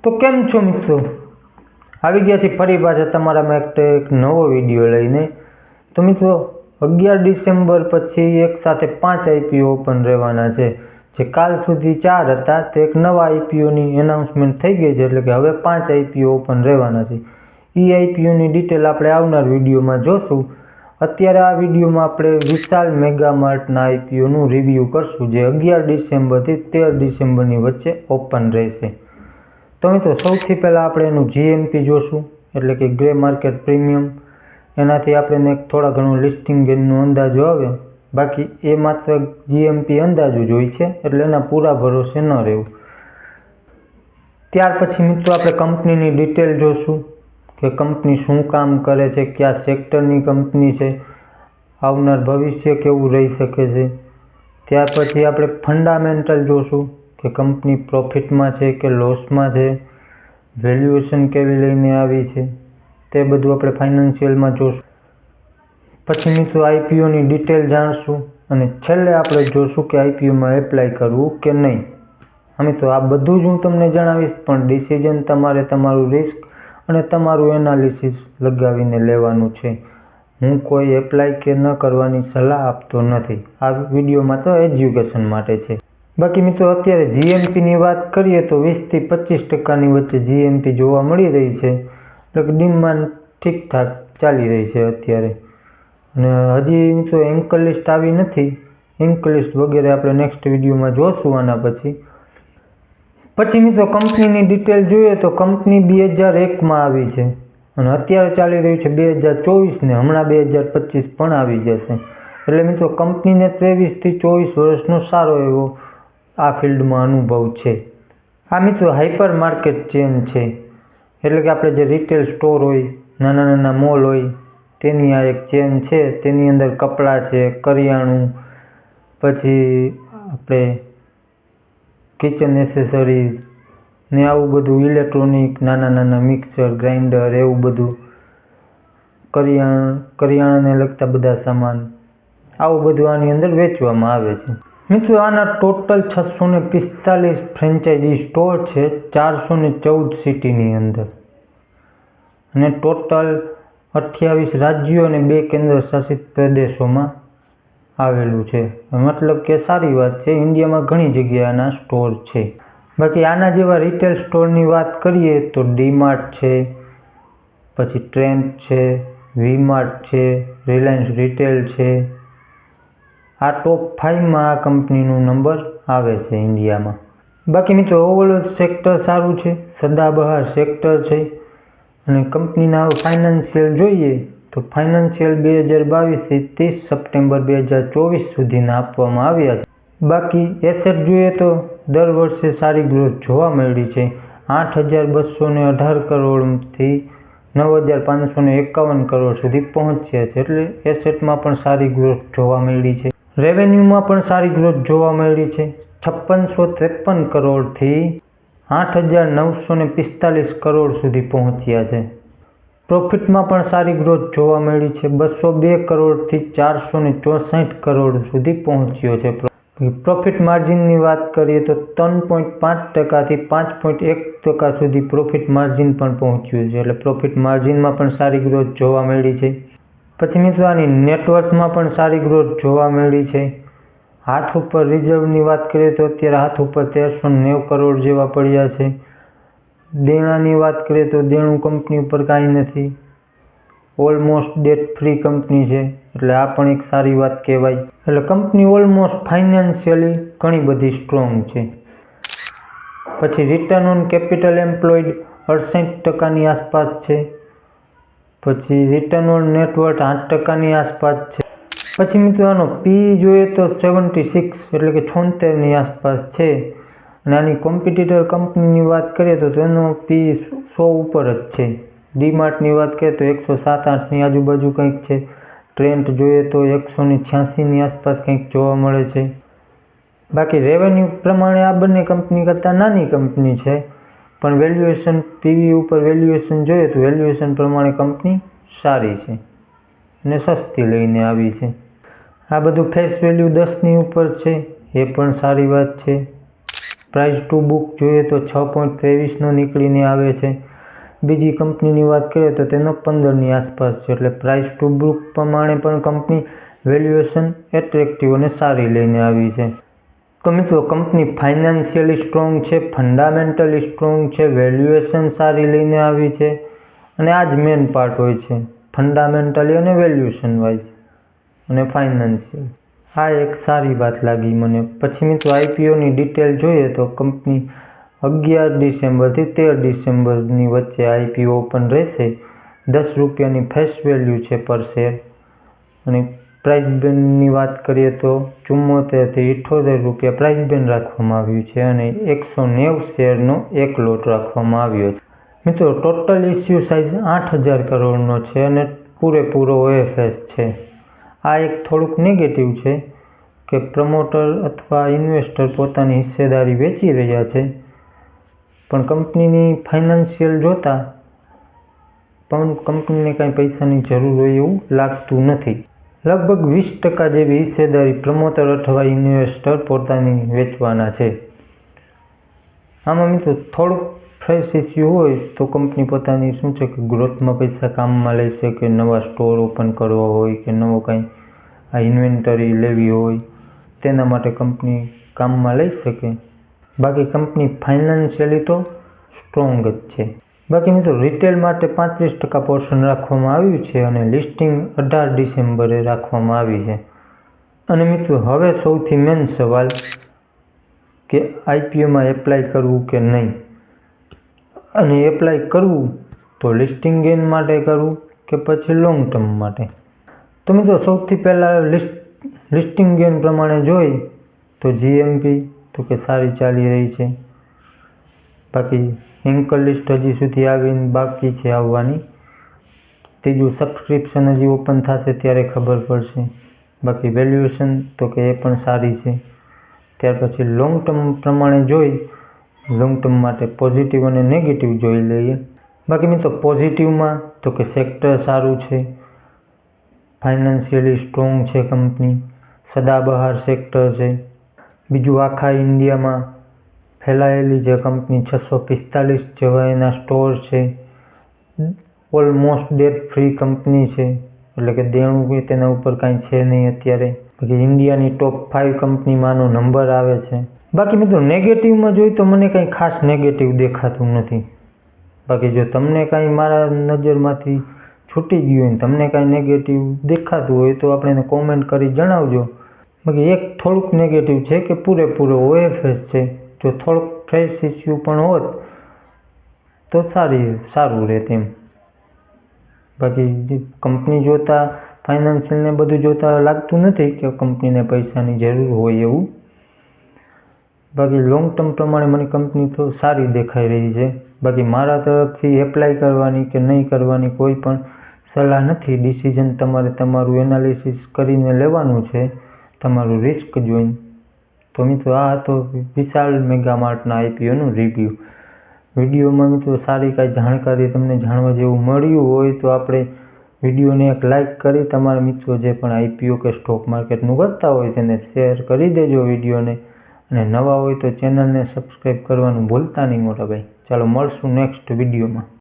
તો કેમ છો મિત્રો, આવી ગયા છે ફરી પાછા તમારા માટે એક નવો વિડીયો લઈને। તો મિત્રો 11 ડિસેમ્બર પછી એક સાથે 5 આઈપીઓ ઓપન રહેવાના છે। જે કાલ સુધી 4 હતા તે એક નવા આઈપીઓની એનાઉન્સમેન્ટ થઈ ગઈ છે, એટલે કે હવે 5 આઈપીઓ ઓપન રહેવાના છે। એ આઈપીઓની ડિટેલ આપણે આવનાર વિડીયોમાં જોશું। અત્યારે આ વિડીયોમાં આપણે વિશાલ મેગા માર્ટના આઈપીઓનું રિવ્યૂ કરશું, જે 11 ડિસેમ્બરથી 13 ડિસેમ્બરની વચ્ચે ઓપન રહેશે। તો મિત્રો સૌથી પહેલાં આપણે એનું જીએમપી જોશું, એટલે કે ગ્રે માર્કેટ પ્રીમિયમ। એનાથી આપણે થોડા ઘણું લિસ્ટિંગ ગેઇનનો અંદાજો આવે, બાકી એ માત્ર જીએમપી અંદાજો જ હોય છે, એટલે એના પૂરા ભરોસે ન રહેવું। ત્યાર પછી મિત્રો આપણે કંપનીની ડિટેલ જોશું કે કંપની શું કામ કરે છે, કયા સેક્ટરની કંપની છે, આવનાર ભવિષ્ય કેવું રહી શકે છે। ત્યાર પછી આપણે ફંડામેન્ટલ જોશું કે કંપની પ્રોફિટમાં છે કે લોસમાં છે, વેલ્યુએશન કેવી લઈને આવી છે, તે બધું આપણે ફાઇનાન્શિયલમાં જોશું। પછી મિત્રો આઈપીઓની ડિટેલ જાણશું અને છેલ્લે આપણે જોશું કે આઈપીઓમાં એપ્લાય કરવું કે નહીં। હા મિત્રો, આ બધું જ હું તમને જણાવીશ, પણ ડિસિઝન તમારે તમારું રિસ્ક અને તમારું એનાલિસિસ લગાવીને લેવાનું છે। હું કોઈ એપ્લાય કે ન કરવાની સલાહ આપતો નથી। આ વિડીયોમાં તો એજ્યુકેશન માટે છે। બાકી મિત્રો અત્યારે જીએમપીની વાત કરીએ તો 20થી 25% વચ્ચે જીએમપી જોવા મળી રહી છે, એટલે કે ડિમાન્ડ ઠીકઠાક ચાલી રહી છે અત્યારે। અને હજી મિત્રો એન્કર લિસ્ટ આવી નથી, એન્કર લિસ્ટ વગેરે આપણે નેક્સ્ટ વિડીયોમાં જોશું આના પછી મિત્રો કંપનીની ડિટેલ જોઈએ તો કંપની 2001માં આવી છે અને અત્યારે ચાલી રહ્યું છે 2024 ને હમણાં 2025 પણ આવી જશે। એટલે મિત્રો કંપનીને 23થી 24 વર્ષનો સારો એવો આ ફિલ્ડમાં અનુભવ છે। આ મિત્રો હાઇપર માર્કેટ ચેન છે, એટલે કે આપણે જે રિટેલ સ્ટોર હોય, નાના નાના મોલ હોય, તેની આ એક ચેન છે। તેની અંદર કપડાં છે, કરિયાણું, પછી આપણે કિચન એસેસરીઝ ને આવું બધું ઇલેક્ટ્રોનિક, નાના નાના મિક્સર, ગ્રાઇન્ડર, એવું બધું કરિયાણાને લગતા બધા સામાન, આવું બધું આની અંદર વેચવામાં આવે છે। મિત્રો આના ટોટલ 645 ફ્રેન્ચાઇઝી સ્ટોર છે 414 સિટીની અંદર, અને ટોટલ 28 રાજ્યો અને 2 કેન્દ્ર શાસિત પ્રદેશોમાં આવેલું છે। મતલબ કે સારી વાત છે, ઇન્ડિયામાં ઘણી જગ્યાના સ્ટોર છે। બાકી આના જેવા રિટેલ સ્ટોરની વાત કરીએ તો ડીમાર્ટ છે, પછી ટ્રેન્ડ છે, વીમાર્ટ છે, રિલાયન્સ રિટેલ છે। આ ટોપ 5માં આ કંપનીનો નંબર આવે છે ઇન્ડિયામાં। બાકી મિત્રો ઓવરઓલ સેક્ટર સારું છે, સદાબહાર સેક્ટર છે। અને કંપનીના ફાઇનાન્શિયલ જોઈએ તો ફાઇનાન્શિયલ 2022થી 30 સપ્ટેમ્બર 2024 સુધીના આપવામાં આવ્યા છે। બાકી એસેટ જોઈએ તો દર વર્ષે સારી ગ્રોથ જોવા મળી છે। 8,218 કરોડથી 9,551 કરોડ સુધી પહોંચ્યા છે, એટલે એસેટમાં પણ સારી ગ્રોથ જોવા મળી છે। રેવન્યુમાં પણ સારી ગ્રોથ જોવા મળી છે, 5653 કરોડથી 8,945 કરોડ સુધી પહોંચ્યા છે। પ્રોફિટમાં પણ સારી ગ્રોથ જોવા મળી છે, 202 કરોડથી 464 કરોડ સુધી પહોંચ્યો છે। પ્રોફિટ માર્જિનની વાત કરીએ તો 3.5%થી 5.1% સુધી પ્રોફિટ માર્જિન પણ પહોંચ્યું છે, એટલે પ્રોફિટ માર્જિનમાં પણ સારી ગ્રોથ જોવા મળી છે। પછી મિત્રો આની નેટવર્થમાં પણ સારી ગ્રોથ જોવા મળી છે। હાથ ઉપર રિઝર્વની વાત કરીએ તો અત્યારે હાથ ઉપર 1390 કરોડ જેવા પડ્યા છે। દેણાની વાત કરીએ તો દેણું કંપની ઉપર કાંઈ નથી, ઓલમોસ્ટ ડેટ ફ્રી કંપની છે, એટલે આ પણ એક સારી વાત કહેવાય। એટલે કંપની ઓલમોસ્ટ ફાઇનાન્શિયલી ઘણી બધી સ્ટ્રોંગ છે। પછી રિટર્ન ઓન કેપિટલ એમ્પ્લોયડ 68%ની આસપાસ છે। પછી રિટર્ન ઓન નેટવર્થ 8%ની આસપાસ છે। પછી મિત્રો આનો પી જોઈએ તો 76, એટલે કે 76ની આસપાસ છે। અને આની કોમ્પિટિટર કંપનીની વાત કરીએ તો તેનો પી 100 ઉપર જ છે। ડીમાર્ટની વાત કરીએ તો 107-8ની આજુબાજુ કંઈક છે। ટ્રેન્ડ જોઈએ તો 186ની આસપાસ કંઈક જોવા મળે છે। બાકી રેવન્યુ પ્રમાણે આ બંને કંપની કરતાં નાની કંપની છે, પણ વેલ્યુએશન, પીવી ઉપર વેલ્યુએશન જોઈએ તો વેલ્યુએશન પ્રમાણે કંપની સારી છે અને સસ્તી લઈને આવી છે। આ બધું ફેસ વેલ્યુ 10ની ઉપર છે, એ પણ સારી વાત છે। પ્રાઇસ ટુ બુક જોઈએ તો 6.23નો નીકળીને આવે છે. બીજી કંપનીની વાત કરીએ તો તેનો 15ની આસપાસ છે. એટલે પ્રાઇસ ટુ બુક પ્રમાણે પણ કંપની વેલ્યુએશન એટ્રેક્ટિવ અને સારી લઈને આવી છે. તો મિત્રો કંપની ફાઇનાન્શિયલી સ્ટ્રોંગ છે, ફંડામેન્ટલી સ્ટ્રોંગ છે, વેલ્યુએશન સારી લઈને આવી છે અને આ જ મેઇન પાર્ટ હોય છે ફંડામેન્ટલી અને વેલ્યુએશન વાઇઝ અને ફાઇનાન્શિયલ. આ એક સારી વાત લાગી મને. પછી મિત્રો આઈપીઓની ડિટેલ જોઈએ તો કંપની 11 ડિસેમ્બરથી 13 ડિસેમ્બરની વચ્ચે આઈપીઓ ઓપન રહેશે. ₹10ની ફેસ વેલ્યુ છે પર શેર અને પ્રાઇસ બેન્ડની વાત કરીએ તો 74થી ₹78 પ્રાઇસ બેન્ડ રાખવામાં આવ્યું છે અને 190 શેરનો એક લોટ રાખવામાં આવ્યો છે. મિત્રો ટોટલ ઇસ્યુ સાઇઝ 8,000 કરોડનો છે અને પૂરેપૂરો ઓએફએસ છે. આ એક થોડુંક નેગેટિવ છે કે પ્રમોટર અથવા ઇન્વેસ્ટર પોતાની હિસ્સેદારી વેચી રહ્યા છે, પણ કંપનીની ફાઇનાન્શિયલ જોતા પણ કંપનીને કાંઈ પૈસાની જરૂર હોય એવું લાગતું નથી. લગભગ 20% જેવી હિસ્સેદારી પ્રમોટર અથવા ઇન્વેસ્ટર પોતાની વેચવાના છે. આમાં મિત્રો થોડુંક ફ્રેશ ઇસ્યુ હોય તો કંપની પોતાની શું છે કે ગ્રોથમાં પૈસા કામમાં લઈ શકે, નવા સ્ટોર ઓપન કરવા હોય કે નવો કંઈ આ ઇન્વેન્ટરી લેવી હોય તેના માટે કંપની કામમાં લઈ શકે. બાકી કંપની ફાઇનાન્શિયલી તો સ્ટ્રોંગ જ છે. બાકી મિત્રો રિટેલ માટે 35% પોર્શન રાખવામાં આવ્યું છે અને લિસ્ટિંગ 18 ડિસેમ્બરે રાખવામાં આવી છે. અને મિત્રો હવે સૌથી મેઇન સવાલ કે આઈપીઓમાં એપ્લાય કરવું કે નહીં, અને એપ્લાય કરવું તો લિસ્ટિંગ ગેઇન માટે કરવું કે પછી લોંગ ટર્મ માટે. તો મિત્રો સૌથી પહેલાં લિસ્ટિંગ ગેઇન પ્રમાણે જોઈ તો જીએમપી તો કે સારી ચાલી રહી છે. બાકી એન્કર લિસ્ટ હજી સુધી આવીને બાકી છે આવવાની. ત્રીજું સબસ્ક્રિપ્શન હજી ઓપન થશે ત્યારે ખબર પડશે. બાકી વેલ્યુએશન તો કે એ પણ સારી છે. ત્યાર પછી લોંગ ટર્મ પ્રમાણે જોઈ લોંગ ટર્મ માટે પોઝિટિવ અને નેગેટિવ જોઈ લઈએ. બાકી મિત્રો પોઝિટિવમાં તો કે સેક્ટર સારું છે, ફાઇનાન્શિયલી સ્ટ્રોંગ છે કંપની, સદાબહાર સેક્ટર છે. બીજું આખા ઇન્ડિયામાં ફેલાયેલી જે કંપની 645 જેવા એના સ્ટોર છે, ઓલમોસ્ટ ડેટ ફ્રી કંપની છે, એટલે કે દેણું કે તેના ઉપર કાંઈ છે નહીં અત્યારે. બાકી ઇન્ડિયાની ટોપ 5 કંપનીમાંનો નંબર આવે છે. બાકી મિત્રો નેગેટિવમાં જોઈએ તો મને કંઈ ખાસ નેગેટિવ દેખાતું નથી. બાકી જો તમને કાંઈ મારા નજરમાંથી છૂટી ગયું હોય, તમને કાંઈ નેગેટિવ દેખાતું હોય તો આપણે એને કોમેન્ટ કરી જણાવજો. બાકી એક થોડુંક નેગેટિવ છે કે પૂરેપૂરો ઓએફએસ છે. જો થોડોક ફ્રેશ ઇસ્યુ પણ હોત તો સારું રહે તેમ. બાકી કંપની જોતા ફાઇનાન્શિયલને બધું જોતા લાગતું નથી કે કંપનીને પૈસાની જરૂર હોય એવું. બાકી લોંગ ટર્મ પ્રમાણે મને કંપની તો સારી દેખાઈ રહી છે. બાકી મારા તરફથી એપ્લાય કરવાની કે નહીં કરવાની કોઈ પણ સલાહ નથી. ડિસિઝન તમારે તમારું એનાલિસિસ કરીને લેવાનું છે, તમારું રિસ્ક જોઈને. તો મિત્રો આ હતો વિશાલ મેગા માર્ટના આઈપીઓનું રિવ્યૂ. વિડીયોમાં મિત્રો સારી કાંઈ જાણકારી તમને જાણવા જેવું મળ્યું હોય તો આપણે વિડીયોને એક લાઇક કરી તમારા મિત્રો જે પણ આઈપીઓ કે સ્ટોક માર્કેટનું કરતા હોય તેને શેર કરી દેજો વિડીયોને. અને નવા હોય તો ચેનલને સબસ્ક્રાઈબ કરવાનું ભૂલતા નહીં મોટા ભાઈ. ચાલો મળશું નેક્સ્ટ વિડીયોમાં.